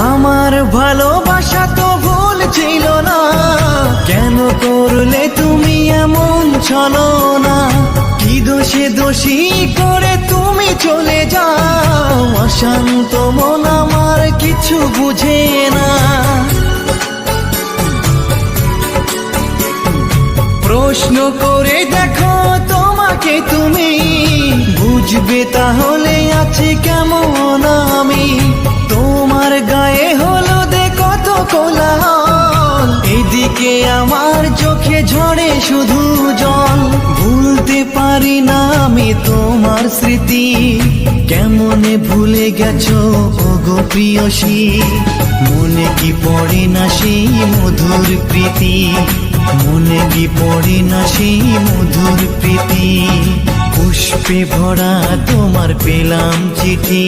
আমার ভালোবাসা তো ভুল ছিল না, কেন করলে তুমি এমন ছলনা? কি দোষে দোষী করে তুমি চলে যাও, অশান্ত মন আমার কিছু বুঝে না। প্রশ্ন করে দেখো তোমাকে তুমি, বুঝবে তাহলে আছি কেমন আমি। তোমার গায়ে হলুদে কত কোলাহল, এদিকে আমার চোখে ঝরে শুধু জল। ভুলতে পারি না আমি তোমার স্মৃতি, কেমনে ভুলে গেছো ওগো প্রিয়সী। মনে কি পড়ে না সেই মধুর প্রীতি, মনে কি পড়ে না সেই মধুর প্রীতি। পুষ্পে ভরা তোমার পেলাম চিঠি।